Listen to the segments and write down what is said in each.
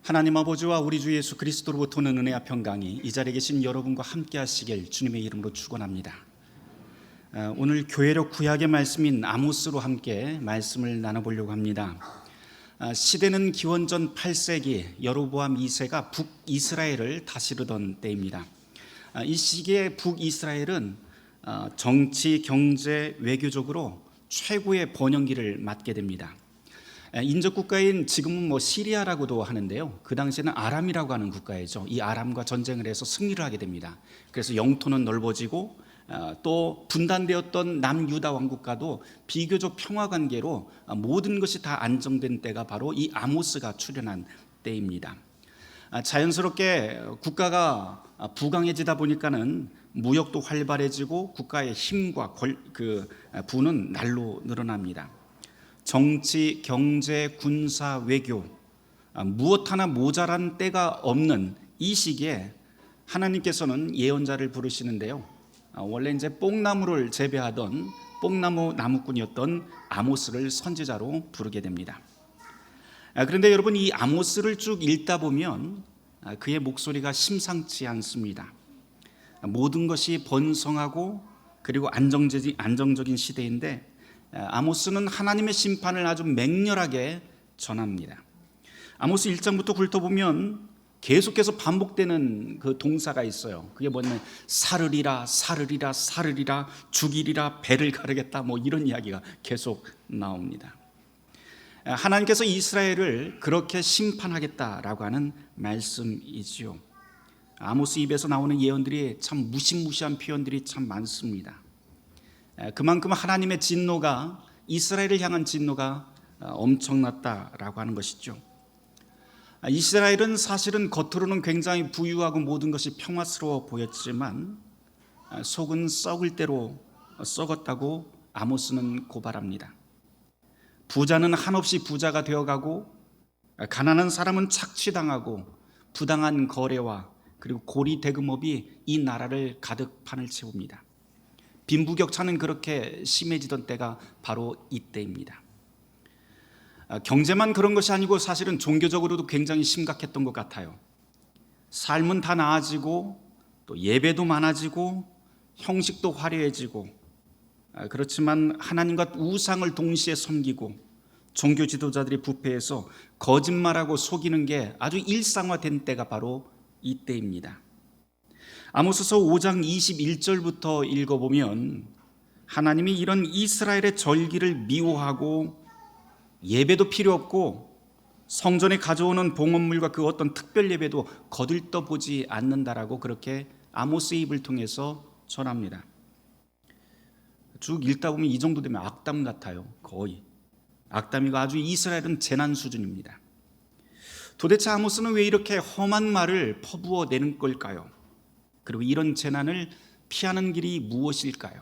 하나님 아버지와 우리 주 예수 그리스도로부터 오는 은혜와 평강이 이 자리에 계신 여러분과 함께 하시길 주님의 이름으로 축원합니다. 오늘 교회력 구약의 말씀인 아모스로 함께 말씀을 나눠보려고 합니다. 시대는 기원전 8세기 여로보암 2세가 북이스라엘을 다스리던 때입니다. 이 시기에 북이스라엘은 정치, 경제, 외교적으로 최고의 번영기를 맞게 됩니다. 인접국가인 지금은 시리아라고도 하는데요, 그 당시에는 아람이라고 하는 국가이죠. 이 아람과 전쟁을 해서 승리를 하게 됩니다. 그래서 영토는 넓어지고 또 분단되었던 남유다 왕국과도 비교적 평화관계로 모든 것이 다 안정된 때가 바로 이 아모스가 출현한 때입니다. 자연스럽게 국가가 부강해지다 보니까는 무역도 활발해지고 국가의 힘과 부는 날로 늘어납니다. 정치, 경제, 군사, 외교 무엇 하나 모자란 때가 없는 이 시기에 하나님께서는 예언자를 부르시는데요, 원래 이제 뽕나무를 재배하던 뽕나무 나무꾼이었던 아모스를 선지자로 부르게 됩니다. 그런데 여러분, 이 아모스를 쭉 읽다 보면 그의 목소리가 심상치 않습니다. 모든 것이 번성하고 그리고 안정적인 시대인데 아모스는 하나님의 심판을 아주 맹렬하게 전합니다. 아모스 1장부터 훑어보면 계속해서 반복되는 그 동사가 있어요. 그게 뭐냐면 사르리라, 사르리라, 사르리라, 죽이리라, 배를 가르겠다, 이런 이야기가 계속 나옵니다. 하나님께서 이스라엘을 그렇게 심판하겠다라고 하는 말씀이지요. 아모스 입에서 나오는 예언들이 참 무시무시한 표현들이 참 많습니다. 그만큼 하나님의 진노가, 이스라엘을 향한 진노가 엄청났다라고 하는 것이죠. 이스라엘은 사실은 겉으로는 굉장히 부유하고 모든 것이 평화스러워 보였지만 속은 썩을 대로 썩었다고 아모스는 고발합니다. 부자는 한없이 부자가 되어가고 가난한 사람은 착취당하고 부당한 거래와 그리고 고리 대금업이 이 나라를 가득 판을 채웁니다. 빈부격차는 그렇게 심해지던 때가 바로 이때입니다. 경제만 그런 것이 아니고 사실은 종교적으로도 굉장히 심각했던 것 같아요. 삶은 다 나아지고 또 예배도 많아지고 형식도 화려해지고, 그렇지만 하나님과 우상을 동시에 섬기고 종교 지도자들이 부패해서 거짓말하고 속이는 게 아주 일상화된 때가 바로 이때입니다. 아모스서 5장 21절부터 읽어보면 하나님이 이런 이스라엘의 절기를 미워하고 예배도 필요 없고 성전에 가져오는 봉헌물과 그 어떤 특별 예배도 거들떠보지 않는다라고 그렇게 아모스의 입을 통해서 전합니다. 쭉 읽다 보면 이 정도 되면 악담 같아요. 거의 악담이고 아주 이스라엘은 재난 수준입니다. 도대체 아모스는 왜 이렇게 험한 말을 퍼부어내는 걸까요? 그리고 이런 재난을 피하는 길이 무엇일까요?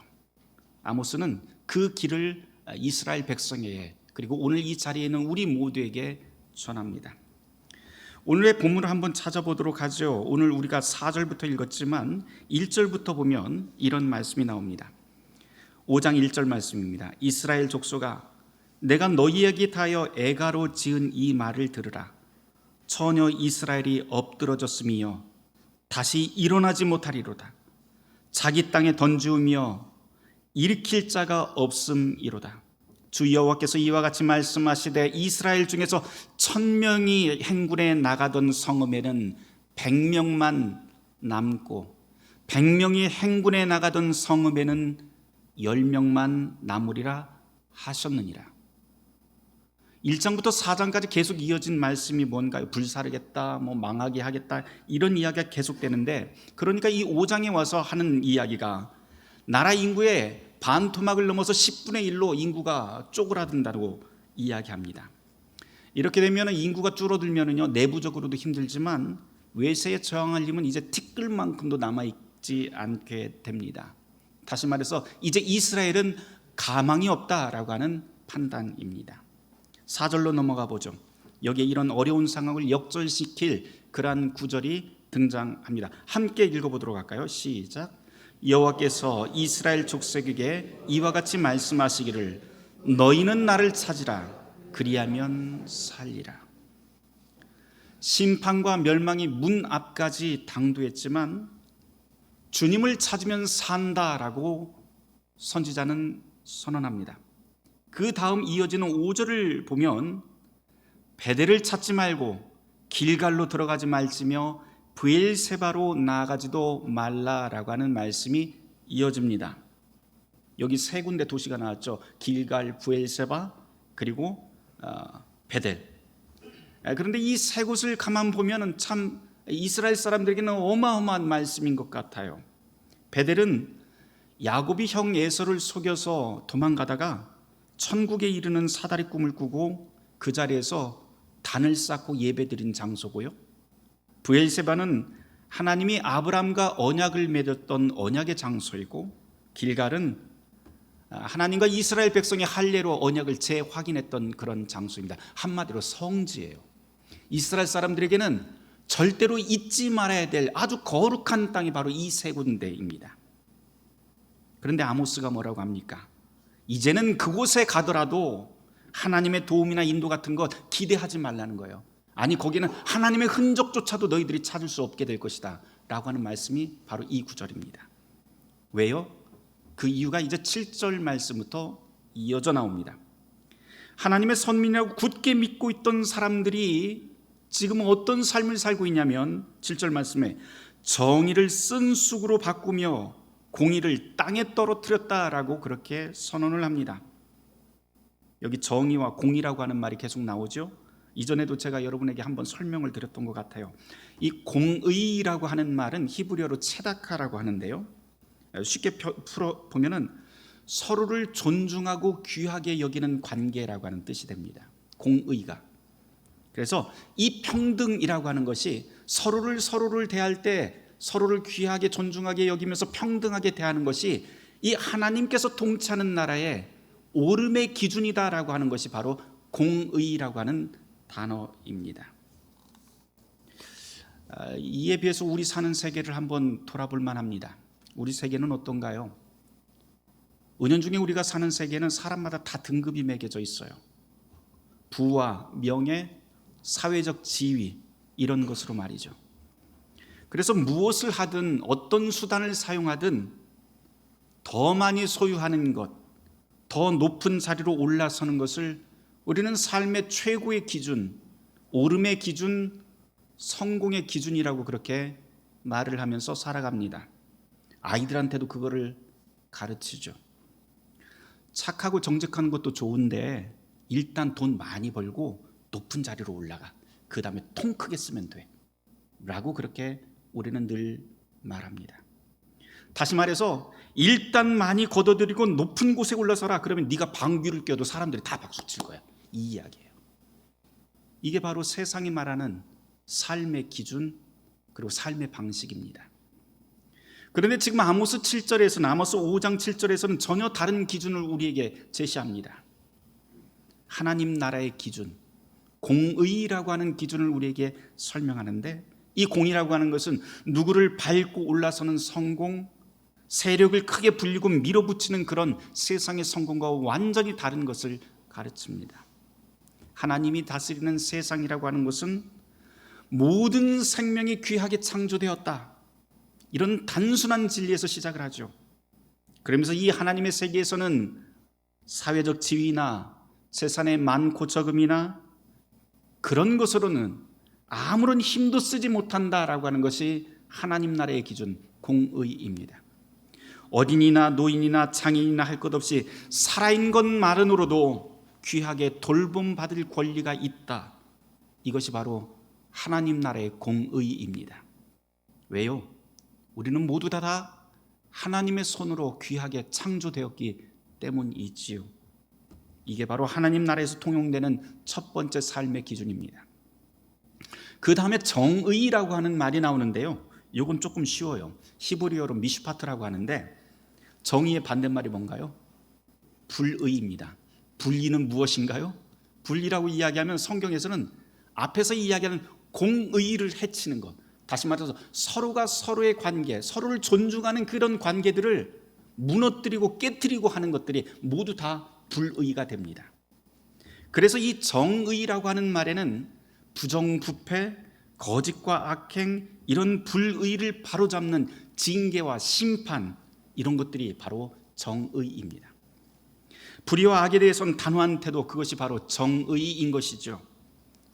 아모스는 그 길을 이스라엘 백성에게, 그리고 오늘 이 자리에 있는 우리 모두에게 전합니다. 오늘의 본문을 한번 찾아보도록 하죠. 오늘 우리가 4절부터 읽었지만 1절부터 보면 이런 말씀이 나옵니다. 5장 1절 말씀입니다. 이스라엘 족속아, 내가 너희에게 대하여 애가로 지은 이 말을 들으라. 처녀 이스라엘이 엎드러졌음이여 다시 일어나지 못하리로다. 자기 땅에 던지우며 일으킬 자가 없음이로다. 주 여호와께서 이와 같이 말씀하시되 이스라엘 중에서 1000명이 행군에 나가던 성읍에는 100명만 남고 100명이 행군에 나가던 성읍에는 10명만 남으리라 하셨느니라. 1장부터 4장까지 계속 이어진 말씀이 뭔가요? 불사르겠다, 망하게 하겠다, 이런 이야기가 계속되는데, 그러니까 이 5장에 와서 하는 이야기가 나라 인구의 반토막을 넘어서 10분의 1로 인구가 쪼그라든다고 이야기합니다. 이렇게 되면 인구가 줄어들면요, 내부적으로도 힘들지만 외세에 저항할 힘은 이제 티끌만큼도 남아있지 않게 됩니다. 다시 말해서 이제 이스라엘은 가망이 없다라고 하는 판단입니다. 4절로 넘어가 보죠. 여기에 이런 어려운 상황을 역전시킬 그러한 구절이 등장합니다. 함께 읽어보도록 할까요? 시작. 여호와께서 이스라엘 족속에게 이와 같이 말씀하시기를 너희는 나를 찾으라 그리하면 살리라. 심판과 멸망이 문 앞까지 당도했지만 주님을 찾으면 산다라고 선지자는 선언합니다. 그 다음 이어지는 5절을 보면 베델을 찾지 말고 길갈로 들어가지 말지며 브엘세바로 나아가지도 말라라고 하는 말씀이 이어집니다. 여기 세 군데 도시가 나왔죠. 길갈, 브엘세바, 그리고 베델. 그런데 이 세 곳을 가만 보면은 참 이스라엘 사람들에게는 어마어마한 말씀인 것 같아요. 베델은 야곱이 형 에서를 속여서 도망가다가 천국에 이르는 사다리 꿈을 꾸고 그 자리에서 단을 쌓고 예배드린 장소고요. 브엘세바는 하나님이 아브람과 언약을 맺었던 언약의 장소이고, 길갈은 하나님과 이스라엘 백성의 할례로 언약을 재확인했던 그런 장소입니다. 한마디로 성지예요. 이스라엘 사람들에게는 절대로 잊지 말아야 될 아주 거룩한 땅이 바로 이 세 군데입니다. 그런데 아모스가 뭐라고 합니까? 이제는 그곳에 가더라도 하나님의 도움이나 인도 같은 것 기대하지 말라는 거예요. 아니, 거기는 하나님의 흔적조차도 너희들이 찾을 수 없게 될 것이다 라고 하는 말씀이 바로 이 구절입니다. 왜요? 그 이유가 이제 7절 말씀부터 이어져 나옵니다. 하나님의 선민이라고 굳게 믿고 있던 사람들이 지금 어떤 삶을 살고 있냐면 7절 말씀에 정의를 쓴 쑥으로 바꾸며 공의를 땅에 떨어뜨렸다라고 그렇게 선언을 합니다. 여기 정의와 공의라고 하는 말이 계속 나오죠. 이전에도 제가 여러분에게 한번 설명을 드렸던 것 같아요. 이 공의라고 하는 말은 히브리어로 체다카라고 하는데요, 쉽게 풀어보면 서로를 존중하고 귀하게 여기는 관계라고 하는 뜻이 됩니다. 공의가. 그래서 이 평등이라고 하는 것이 서로를 대할 때 서로를 귀하게 존중하게 여기면서 평등하게 대하는 것이 이 하나님께서 통치하는 나라의 옳음의 기준이다라고 하는 것이 바로 공의라고 하는 단어입니다. 이에 비해서 우리 사는 세계를 한번 돌아볼 만합니다. 우리 세계는 어떤가요? 은연중에 우리가 사는 세계는 사람마다 다 등급이 매겨져 있어요. 부와 명예, 사회적 지위, 이런 것으로 말이죠. 그래서 무엇을 하든 어떤 수단을 사용하든 더 많이 소유하는 것, 더 높은 자리로 올라서는 것을 우리는 삶의 최고의 기준, 옳음의 기준, 성공의 기준이라고 그렇게 말을 하면서 살아갑니다. 아이들한테도 그거를 가르치죠. 착하고 정직한 것도 좋은데 일단 돈 많이 벌고 높은 자리로 올라가. 그 다음에 통 크게 쓰면 돼 라고 그렇게 우리는 늘 말합니다. 다시 말해서 일단 많이 걷어들이고 높은 곳에 올라서라. 그러면 네가 방귀를 껴도 사람들이 다 박수칠 거야. 이 이야기예요. 이게 바로 세상이 말하는 삶의 기준, 그리고 삶의 방식입니다. 그런데 지금 아모스 7절에서는, 아모스 5장 7절에서는 전혀 다른 기준을 우리에게 제시합니다. 하나님 나라의 기준, 공의라고 하는 기준을 우리에게 설명하는데, 이 공의라고 하는 것은 누구를 밟고 올라서는 성공, 세력을 크게 불리고 밀어붙이는 그런 세상의 성공과 완전히 다른 것을 가르칩니다. 하나님이 다스리는 세상이라고 하는 것은 모든 생명이 귀하게 창조되었다, 이런 단순한 진리에서 시작을 하죠. 그러면서 이 하나님의 세계에서는 사회적 지위나 재산의 많고 적음이나 그런 것으로는 아무런 힘도 쓰지 못한다라고 하는 것이 하나님 나라의 기준, 공의입니다. 어린이나 노인이나 장애인이나 할 것 없이 살아있는 것만으로도 귀하게 돌봄받을 권리가 있다. 이것이 바로 하나님 나라의 공의입니다. 왜요? 우리는 모두 다 하나님의 손으로 귀하게 창조되었기 때문이지요. 이게 바로 하나님 나라에서 통용되는 첫 번째 삶의 기준입니다. 그 다음에 정의라고 하는 말이 나오는데요, 이건 조금 쉬워요. 히브리어로 미슈파트라고 하는데, 정의의 반대말이 뭔가요? 불의입니다. 불의는 무엇인가요? 불의라고 이야기하면 성경에서는 앞에서 이야기하는 공의를 해치는 것, 다시 말해서 서로가 서로의 관계, 서로를 존중하는 그런 관계들을 무너뜨리고 깨뜨리고 하는 것들이 모두 다 불의가 됩니다. 그래서 이 정의라고 하는 말에는 부정부패, 거짓과 악행, 이런 불의를 바로잡는 징계와 심판, 이런 것들이 바로 정의입니다. 불의와 악에 대해서는 단호한 태도, 그것이 바로 정의인 것이죠.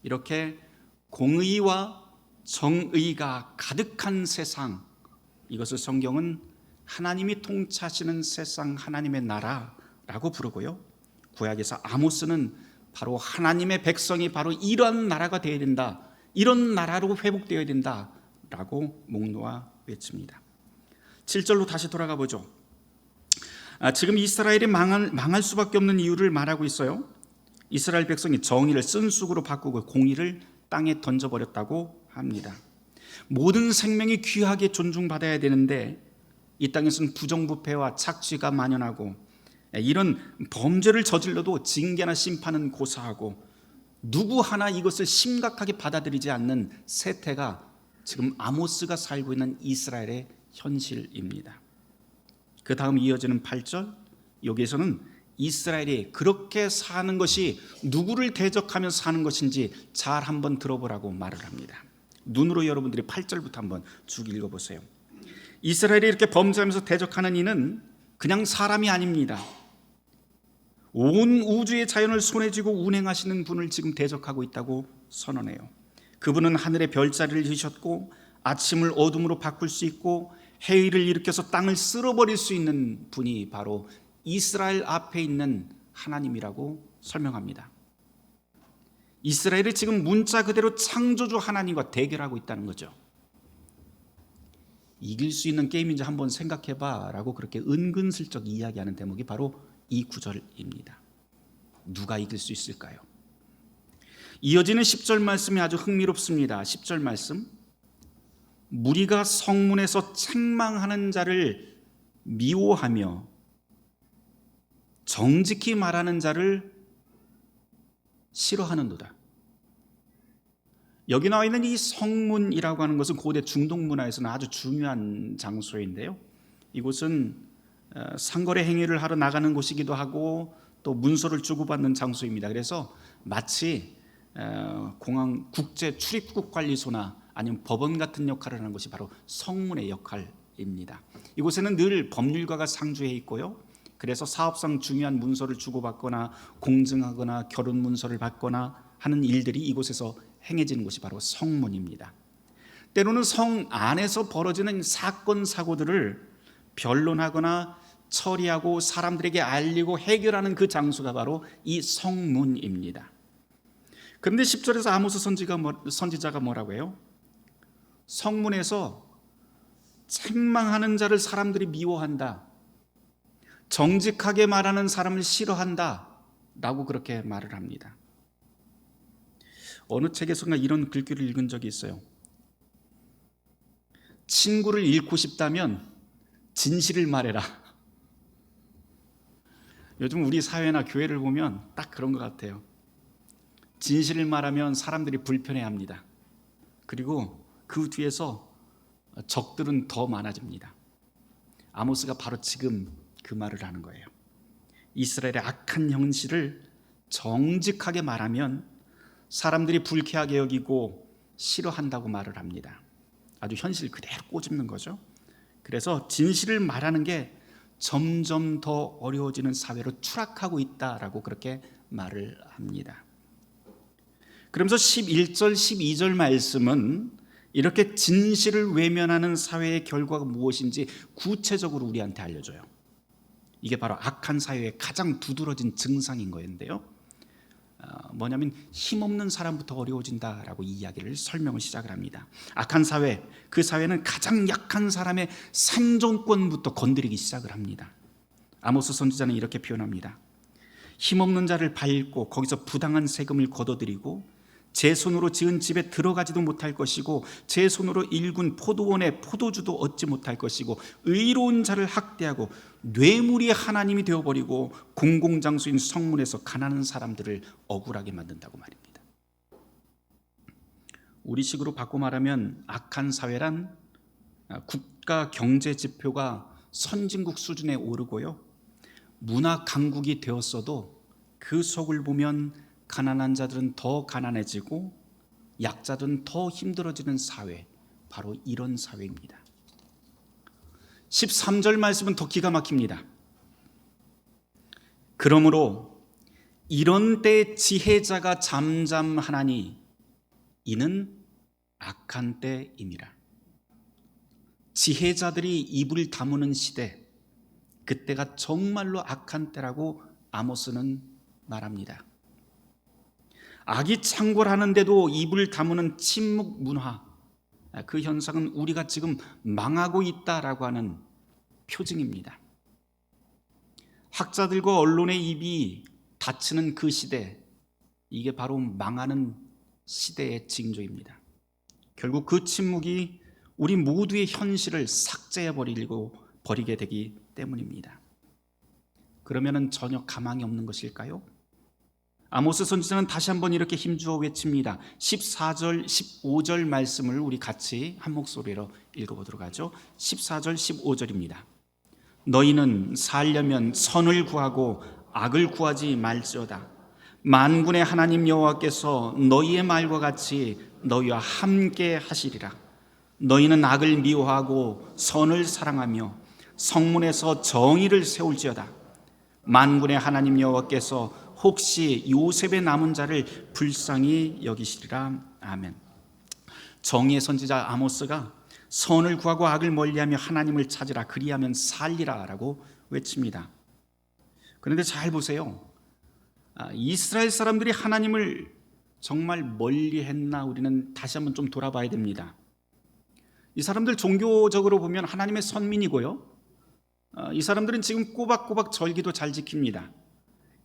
이렇게 공의와 정의가 가득한 세상, 이것을 성경은 하나님이 통치하시는 세상, 하나님의 나라라고 부르고요, 구약에서 아모스는 바로 하나님의 백성이 바로 이런 나라가 되어야 된다, 이런 나라로 회복되어야 된다라고 목놓아 외칩니다. 7절로 다시 돌아가 보죠. 지금 이스라엘이 망할 수밖에 없는 이유를 말하고 있어요. 이스라엘 백성이 정의를 쓴쑥으로 바꾸고 공의를 땅에 던져버렸다고 합니다. 모든 생명이 귀하게 존중받아야 되는데 이 땅에서는 부정부패와 착취가 만연하고 이런 범죄를 저질러도 징계나 심판은 고사하고 누구 하나 이것을 심각하게 받아들이지 않는 세태가 지금 아모스가 살고 있는 이스라엘의 현실입니다. 그 다음 이어지는 8절, 여기에서는 이스라엘이 그렇게 사는 것이 누구를 대적하며 사는 것인지 잘 한번 들어보라고 말을 합니다. 눈으로 여러분들이 8절부터 한번 쭉 읽어보세요. 이스라엘이 이렇게 범죄하면서 대적하는 이는 그냥 사람이 아닙니다. 온 우주의 자연을 손에 쥐고 운행하시는 분을 지금 대적하고 있다고 선언해요. 그분은 하늘의 별자리를 지으셨고 아침을 어둠으로 바꿀 수 있고 해일을 일으켜서 땅을 쓸어버릴 수 있는 분이 바로 이스라엘 앞에 있는 하나님이라고 설명합니다. 이스라엘이 지금 문자 그대로 창조주 하나님과 대결하고 있다는 거죠. 이길 수 있는 게임인지 한번 생각해봐 라고 그렇게 은근슬쩍 이야기하는 대목이 바로 이 구절입니다. 누가 이길 수 있을까요? 이어지는 10절 말씀이 아주 흥미롭습니다. 10절 말씀, 무리가 성문에서 책망하는 자를 미워하며 정직히 말하는 자를 싫어하는도다. 여기 나와 있는 이 성문이라고 하는 것은 고대 중동 문화에서는 아주 중요한 장소인데요, 이곳은 상거래 행위를 하러 나가는 곳이기도 하고 또 문서를 주고받는 장소입니다. 그래서 마치 공항 국제 출입국 관리소나 아니면 법원 같은 역할을 하는 것이 바로 성문의 역할입니다. 이곳에는 늘 법률가가 상주해 있고요, 그래서 사업상 중요한 문서를 주고받거나 공증하거나 결혼 문서를 받거나 하는 일들이 이곳에서 행해지는 곳이 바로 성문입니다. 때로는 성 안에서 벌어지는 사건 사고들을 변론하거나 처리하고 사람들에게 알리고 해결하는 그 장소가 바로 이 성문입니다. 그런데 10절에서 아모스 선지자가 뭐라고 해요? 성문에서 책망하는 자를 사람들이 미워한다, 정직하게 말하는 사람을 싫어한다 라고 그렇게 말을 합니다. 어느 책에서가 이런 글귀를 읽은 적이 있어요. 친구를 잃고 싶다면 진실을 말해라. 요즘 우리 사회나 교회를 보면 딱 그런 것 같아요. 진실을 말하면 사람들이 불편해합니다. 그리고 그 뒤에서 적들은 더 많아집니다. 아모스가 바로 지금 그 말을 하는 거예요. 이스라엘의 악한 현실을 정직하게 말하면 사람들이 불쾌하게 여기고 싫어한다고 말을 합니다. 아주 현실 그대로 꼬집는 거죠. 그래서 진실을 말하는 게 점점 더 어려워지는 사회로 추락하고 있다라고 그렇게 말을 합니다. 그러면서 11절, 12절 말씀은 이렇게 진실을 외면하는 사회의 결과가 무엇인지 구체적으로 우리한테 알려줘요. 이게 바로 악한 사회의 가장 두드러진 증상인 거였는데요, 뭐냐면 힘없는 사람부터 어려워진다라고 이야기를 설명을 시작을 합니다. 악한 사회, 그 사회는 가장 약한 사람의 생존권부터 건드리기 시작을 합니다. 아모스 선지자는 이렇게 표현합니다. 힘없는 자를 밟고 거기서 부당한 세금을 걷어들이고 제 손으로 지은 집에 들어가지도 못할 것이고 제 손으로 일군 포도원의 포도주도 얻지 못할 것이고 의로운 자를 학대하고 뇌물이 하나님이 되어버리고 공공장소인 성문에서 가난한 사람들을 억울하게 만든다고 말입니다. 우리식으로 바꿔 말하면 악한 사회란 국가 경제 지표가 선진국 수준에 오르고요, 문화 강국이 되었어도 그 속을 보면 가난한 자들은 더 가난해지고 약자들은 더 힘들어지는 사회, 바로 이런 사회입니다. 13절 말씀은 더 기가 막힙니다. 그러므로 이런 때 지혜자가 잠잠하나니 이는 악한 때임이라. 지혜자들이 입을 다무는 시대, 그때가 정말로 악한 때라고 아모스는 말합니다. 악이 창궐하는데도 입을 다무는 침묵 문화, 그 현상은 우리가 지금 망하고 있다라고 하는 표징입니다. 학자들과 언론의 입이 닫히는 그 시대, 이게 바로 망하는 시대의 징조입니다. 결국 그 침묵이 우리 모두의 현실을 삭제해 버리게 되기 때문입니다. 그러면은 전혀 가망이 없는 것일까요? 아모스 선지자는 다시 한번 이렇게 힘주어 외칩니다. 14절, 15절 말씀을 우리 같이 한 목소리로 읽어보도록 하죠. 14절, 15절입니다. 너희는 살려면 선을 구하고 악을 구하지 말지어다. 만군의 하나님 여호와께서 너희의 말과 같이 너희와 함께 하시리라. 너희는 악을 미워하고 선을 사랑하며 성문에서 정의를 세울지어다. 만군의 하나님 여호와께서 혹시 요셉의 남은 자를 불쌍히 여기시리라. 아멘. 정의의 선지자 아모스가 선을 구하고 악을 멀리하며 하나님을 찾으라, 그리하면 살리라 라고 외칩니다. 그런데 잘 보세요. 이스라엘 사람들이 하나님을 정말 멀리했나, 우리는 다시 한번 좀 돌아봐야 됩니다. 이 사람들 종교적으로 보면 하나님의 선민이고요, 이 사람들은 지금 꼬박꼬박 절기도 잘 지킵니다.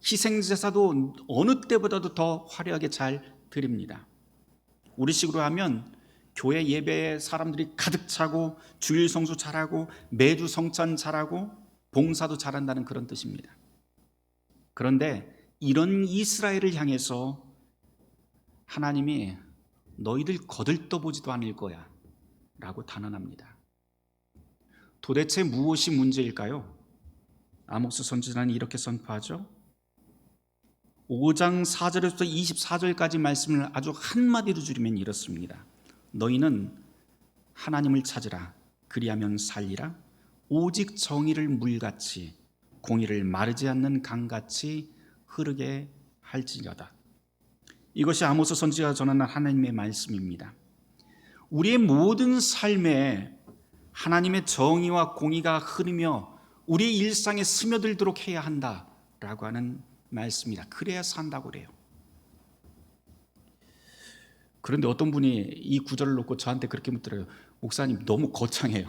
희생제사도 어느 때보다도 더 화려하게 잘 드립니다. 우리식으로 하면 교회 예배에 사람들이 가득 차고 주일 성수 잘하고 매주 성찬 잘하고 봉사도 잘한다는 그런 뜻입니다. 그런데 이런 이스라엘을 향해서 하나님이 너희들 거들떠보지도 않을 거야 라고 단언합니다. 도대체 무엇이 문제일까요? 아모스 선지자는 이렇게 선포하죠. 5장 4절에서 24절까지 말씀을 아주 한마디로 줄이면 이렇습니다. 너희는 하나님을 찾으라, 그리하면 살리라. 오직 정의를 물같이 공의를 마르지 않는 강같이 흐르게 할지어다. 이것이 아모스 선지자가 전하는 하나님의 말씀입니다. 우리의 모든 삶에 하나님의 정의와 공의가 흐르며 우리의 일상에 스며들도록 해야 한다라고 하는 말씀입니다. 그래야 산다고 그래요. 그런데 어떤 분이 이 구절을 놓고 저한테 그렇게 묻더라고요. 목사님, 너무 거창해요.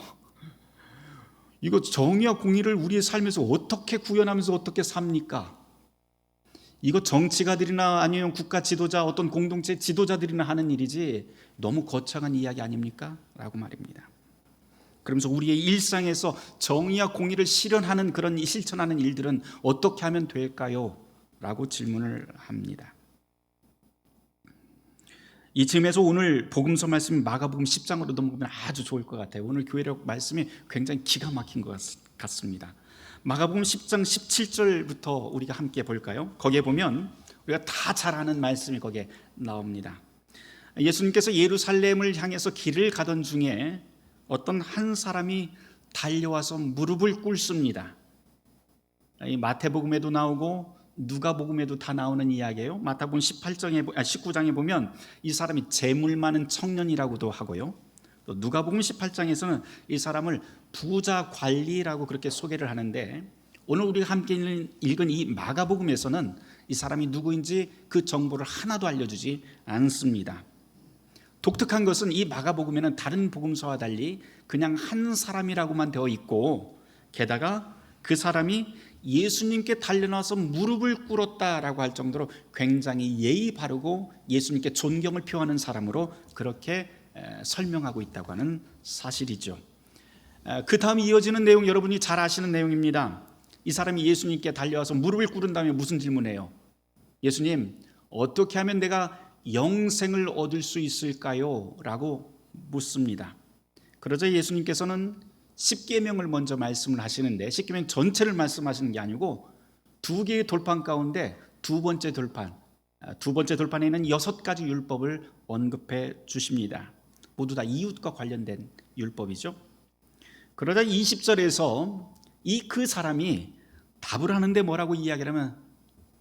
이거 정의와 공의를 우리의 삶에서 어떻게 구현하면서 어떻게 삽니까? 이거 정치가들이나 아니면 국가 지도자, 어떤 공동체 지도자들이나 하는 일이지 너무 거창한 이야기 아닙니까? 라고 말입니다. 그러면서 우리의 일상에서 정의와 공의를 실현하는 그런 실천하는 일들은 어떻게 하면 될까요? 라고 질문을 합니다. 이쯤에서 오늘 복음서 말씀 마가복음 10장으로 넘어가면 아주 좋을 것 같아요. 오늘 교회력 말씀이 굉장히 기가 막힌 것 같습니다. 마가복음 10장 17절부터 우리가 함께 볼까요? 거기에 보면 우리가 다 잘 아는 말씀이 거기에 나옵니다. 예수님께서 예루살렘을 향해서 길을 가던 중에 어떤 한 사람이 달려와서 무릎을 꿇습니다. 이 마태복음에도 나오고 누가복음에도 다 나오는 이야기예요. 마태복음 19장에 보면 이 사람이 재물 많은 청년이라고도 하고요, 또 누가복음 18장에서는 이 사람을 부자 관리라고 그렇게 소개를 하는데, 오늘 우리가 함께 읽은 이 마가복음에서는 이 사람이 누구인지 그 정보를 하나도 알려주지 않습니다. 독특한 것은 이 마가복음에는 다른 복음서와 달리 그냥 한 사람이라고만 되어 있고, 게다가 그 사람이 예수님께 달려나와서 무릎을 꿇었다라고 할 정도로 굉장히 예의 바르고 예수님께 존경을 표하는 사람으로 그렇게 설명하고 있다고 하는 사실이죠. 그 다음 이어지는 내용, 여러분이 잘 아시는 내용입니다. 이 사람이 예수님께 달려와서 무릎을 꿇은 다음에 무슨 질문해요? 예수님, 어떻게 하면 내가 영생을 얻을 수 있을까요? 라고 묻습니다. 그러자 예수님께서는 10계명을 먼저 말씀을 하시는데, 10계명 전체를 말씀하시는 게 아니고 두 개의 돌판 가운데 두 번째 돌판, 두 번째 돌판에는 6가지 율법을 언급해 주십니다. 모두 다 이웃과 관련된 율법이죠. 그러다 20절에서 그 사람이 답을 하는데 뭐라고 이야기를 하면,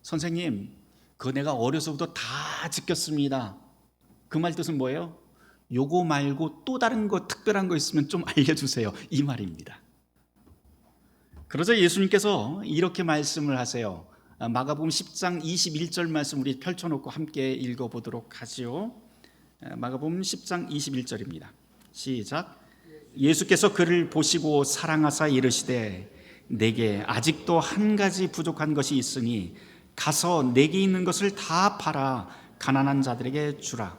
선생님, 그거 내가 어려서부터 다 지켰습니다. 그 말 뜻은 뭐예요? 요거 말고 또 다른 거, 특별한 거 있으면 좀 알려주세요, 이 말입니다. 그러자 예수님께서 이렇게 말씀을 하세요. 마가복음 10장 21절 말씀 우리 펼쳐놓고 함께 읽어보도록 하지요. 마가복음 10장 21절입니다. 시작. 예수께서 그를 보시고 사랑하사 이르시되 내게 아직도 한 가지 부족한 것이 있으니 가서 내게 있는 것을 다 팔아 가난한 자들에게 주라.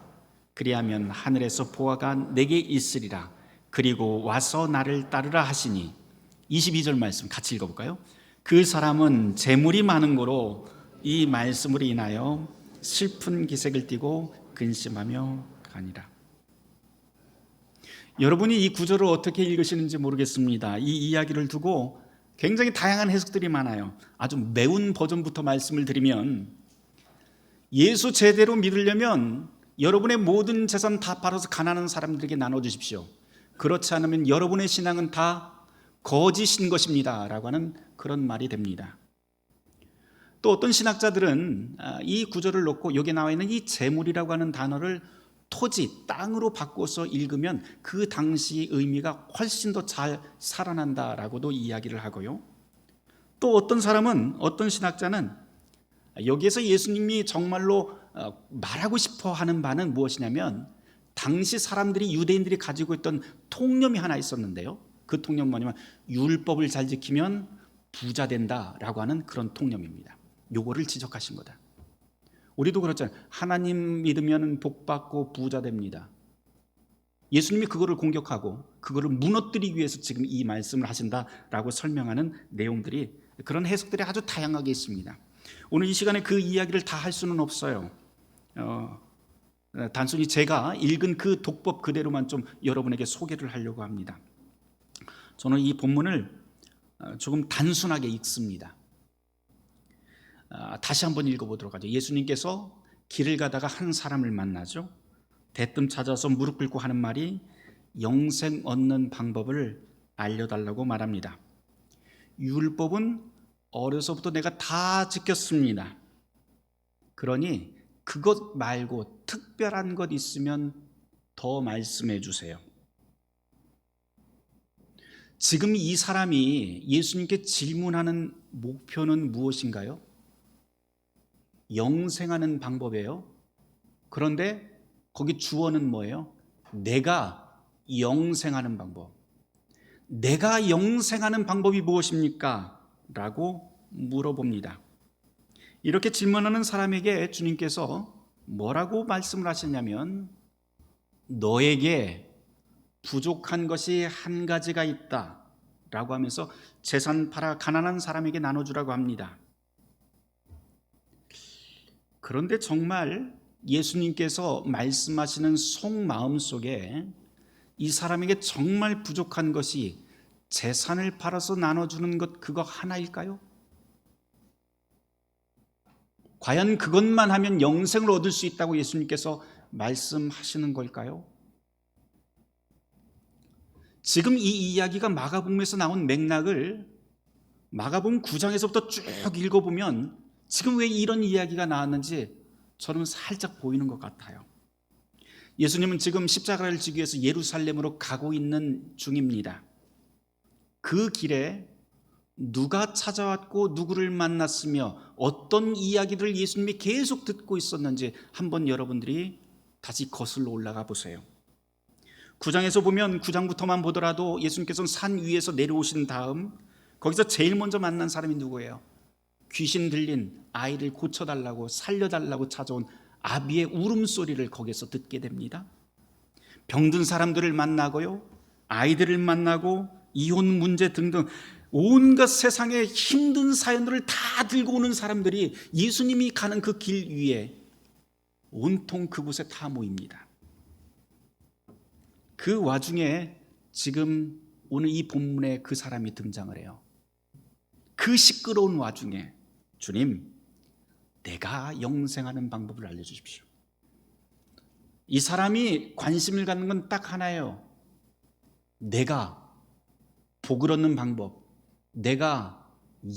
그리하면 하늘에서 보화가 내게 있으리라. 그리고 와서 나를 따르라 하시니. 22절 말씀 같이 읽어볼까요? 그 사람은 재물이 많은 거로 이 말씀으로 인하여 슬픈 기색을 띠고 근심하며 가니라. 여러분이 이 구절을 어떻게 읽으시는지 모르겠습니다. 이 이야기를 두고 굉장히 다양한 해석들이 많아요. 아주 매운 버전부터 말씀을 드리면, 예수 제대로 믿으려면 여러분의 모든 재산 다 팔아서 가난한 사람들에게 나눠주십시오. 그렇지 않으면 여러분의 신앙은 다 거짓인 것입니다 라고 하는 그런 말이 됩니다. 또 어떤 신학자들은 이 구절을 놓고 여기 나와 있는 이 재물이라고 하는 단어를 토지, 땅으로 바꿔서 읽으면 그 당시 의미가 훨씬 더 잘 살아난다라고도 이야기를 하고요. 또 어떤 사람은, 어떤 신학자는 여기에서 예수님이 정말로 말하고 싶어 하는 바는 무엇이냐면, 당시 사람들이, 유대인들이 가지고 있던 통념이 하나 있었는데요. 그 통념은 뭐냐면 율법을 잘 지키면 부자 된다라고 하는 그런 통념입니다. 요거를 지적하신 거다. 우리도 그렇잖아요. 하나님 믿으면 복 받고 부자 됩니다. 예수님이 그거를 공격하고 그거를 무너뜨리기 위해서 지금 이 말씀을 하신다라고 설명하는 내용들이, 그런 해석들이 아주 다양하게 있습니다. 오늘 이 시간에 그 이야기를 다 할 수는 없어요. 단순히 제가 읽은 그 독법 그대로만 좀 여러분에게 소개를 하려고 합니다. 저는 이 본문을 조금 단순하게 읽습니다. 다시 한번 읽어보도록 하죠. 예수님께서 길을 가다가 한 사람을 만나죠. 대뜸 찾아서 무릎 꿇고 하는 말이 영생 얻는 방법을 알려달라고 말합니다. 율법은 어려서부터 내가 다 지켰습니다. 그러니 그것 말고 특별한 것 있으면 더 말씀해 주세요. 지금 이 사람이 예수님께 질문하는 목표는 무엇인가요? 영생하는 방법이에요. 그런데 거기 주어는 뭐예요? 내가 영생하는 방법. 내가 영생하는 방법이 무엇입니까? 라고 물어봅니다. 이렇게 질문하는 사람에게 주님께서 뭐라고 말씀을 하시냐면, 너에게 부족한 것이 한 가지가 있다 라고 하면서 재산 팔아 가난한 사람에게 나눠주라고 합니다. 그런데 정말 예수님께서 말씀하시는 속마음 속에 이 사람에게 정말 부족한 것이 재산을 팔아서 나눠주는 것, 그거 하나일까요? 과연 그것만 하면 영생을 얻을 수 있다고 예수님께서 말씀하시는 걸까요? 지금 이 이야기가 마가복음에서 나온 맥락을 마가복음 9장에서부터 쭉 읽어보면 지금 왜 이런 이야기가 나왔는지 저는 살짝 보이는 것 같아요. 예수님은 지금 십자가를 지기 위해서 예루살렘으로 가고 있는 중입니다. 그 길에 누가 찾아왔고 누구를 만났으며 어떤 이야기를 예수님이 계속 듣고 있었는지 한번 여러분들이 다시 거슬러 올라가 보세요. 9장에서 보면 9장부터만 보더라도 예수님께서는 산 위에서 내려오신 다음 거기서 제일 먼저 만난 사람이 누구예요? 귀신 들린 아이를 고쳐달라고, 살려달라고 찾아온 아비의 울음소리를 거기서 듣게 됩니다. 병든 사람들을 만나고요, 아이들을 만나고, 이혼 문제 등등 온갖 세상의 힘든 사연들을 다 들고 오는 사람들이 예수님이 가는 그 길 위에 온통 그곳에 다 모입니다. 그 와중에 지금 오늘 이 본문에 그 사람이 등장을 해요. 그 시끄러운 와중에, 주님, 내가 영생하는 방법을 알려주십시오. 이 사람이 관심을 갖는 건 딱 하나예요. 내가 복을 얻는 방법, 내가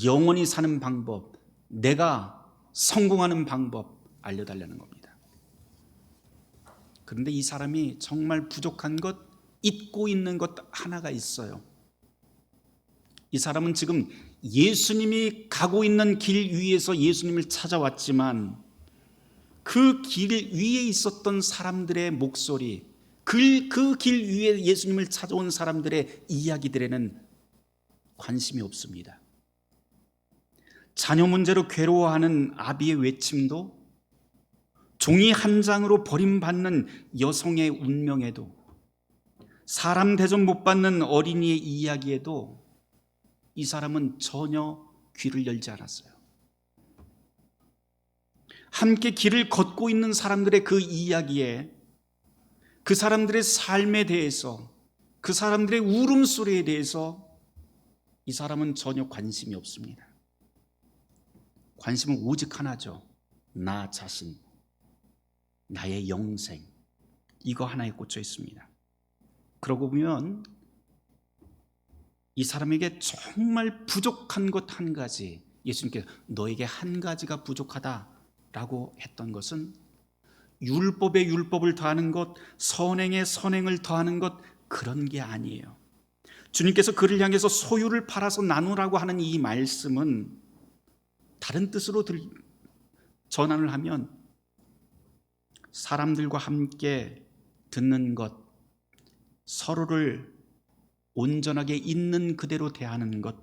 영원히 사는 방법, 내가 성공하는 방법 알려달라는 겁니다. 그런데 이 사람이 정말 부족한 것, 잊고 있는 것 하나가 있어요. 이 사람은 지금 예수님이 가고 있는 길 위에서 예수님을 찾아왔지만 그 길 위에 있었던 사람들의 목소리, 그 길 위에 예수님을 찾아온 사람들의 이야기들에는 관심이 없습니다. 자녀 문제로 괴로워하는 아비의 외침도, 종이 한 장으로 버림받는 여성의 운명에도, 사람 대접 못 받는 어린이의 이야기에도 이 사람은 전혀 귀를 열지 않았어요. 함께 길을 걷고 있는 사람들의 그 이야기에, 그 사람들의 삶에 대해서, 그 사람들의 울음소리에 대해서 이 사람은 전혀 관심이 없습니다. 관심은 오직 하나죠. 나 자신, 나의 영생, 이거 하나에 꽂혀 있습니다. 그러고 보면 이 사람에게 정말 부족한 것 한 가지, 예수님께서 너에게 한 가지가 부족하다라고 했던 것은 율법에 율법을 더하는 것, 선행에 선행을 더하는 것, 그런 게 아니에요. 주님께서 그를 향해서 소유를 팔아서 나누라고 하는 이 말씀은 다른 뜻으로 전환을 하면 사람들과 함께 듣는 것, 서로를 온전하게 있는 그대로 대하는 것,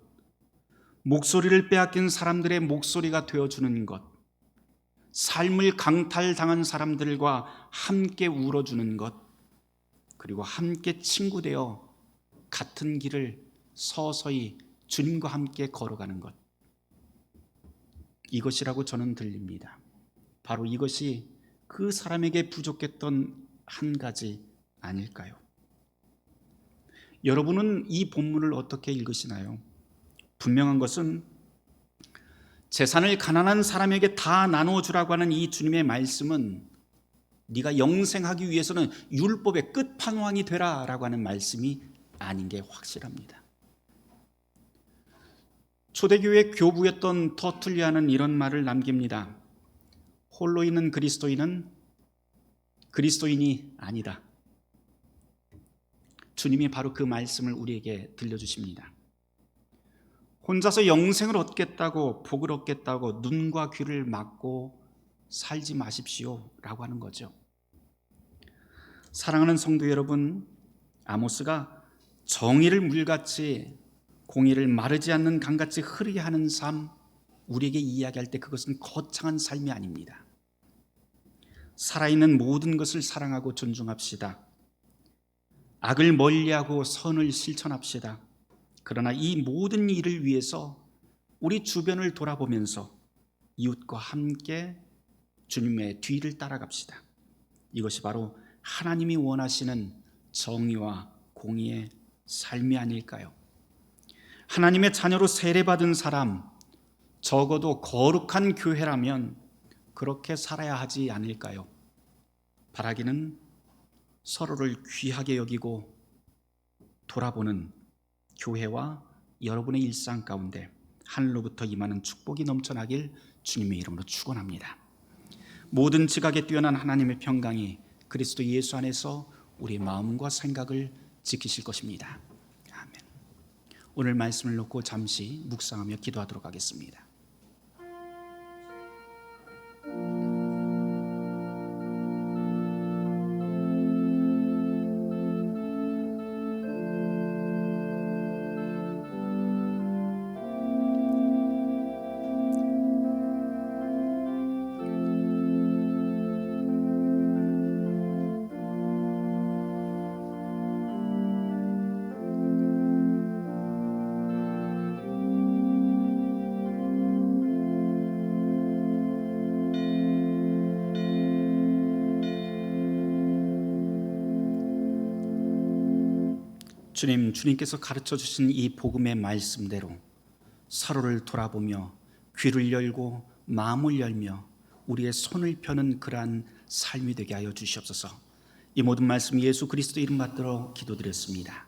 목소리를 빼앗긴 사람들의 목소리가 되어주는 것, 삶을 강탈당한 사람들과 함께 울어주는 것, 그리고 함께 친구되어 같은 길을 서서히 주님과 함께 걸어가는 것, 이것이라고 저는 들립니다. 바로 이것이 그 사람에게 부족했던 한 가지 아닐까요? 여러분은 이 본문을 어떻게 읽으시나요? 분명한 것은 재산을 가난한 사람에게 다 나눠주라고 하는 이 주님의 말씀은 네가 영생하기 위해서는 율법의 끝판왕이 되라라고 하는 말씀이 아닌 게 확실합니다. 초대교회 교부였던 터툴리아는 이런 말을 남깁니다. 홀로 있는 그리스도인은 그리스도인이 아니다. 주님이 바로 그 말씀을 우리에게 들려주십니다. 혼자서 영생을 얻겠다고, 복을 얻겠다고 눈과 귀를 막고 살지 마십시오 라고 하는 거죠. 사랑하는 성도 여러분, 아모스가 정의를 물같이, 공의를 마르지 않는 강같이 흐르게 하는 삶, 우리에게 이야기할 때 그것은 거창한 삶이 아닙니다. 살아있는 모든 것을 사랑하고 존중합시다. 악을 멀리하고 선을 실천합시다. 그러나 이 모든 일을 위해서 우리 주변을 돌아보면서 이웃과 함께 주님의 뒤를 따라갑시다. 이것이 바로 하나님이 원하시는 정의와 공의의 삶이 아닐까요? 하나님의 자녀로 세례받은 사람, 적어도 거룩한 교회라면 그렇게 살아야 하지 않을까요? 바라기는 서로를 귀하게 여기고 돌아보는 교회와 여러분의 일상 가운데 하늘로부터 임하는 축복이 넘쳐나길 주님의 이름으로 축원합니다. 모든 지각에 뛰어난 하나님의 평강이 그리스도 예수 안에서 우리의 마음과 생각을 지키실 것입니다. 아멘. 오늘 말씀을 놓고 잠시 묵상하며 기도하도록 하겠습니다. 주님께서 가르쳐 주신 이 복음의 말씀대로 서로를 돌아보며 귀를 열고 마음을 열며 우리의 손을 펴는 그러한 삶이 되게 하여 주시옵소서. 이 모든 말씀 예수 그리스도 이름 받들어 기도드렸습니다.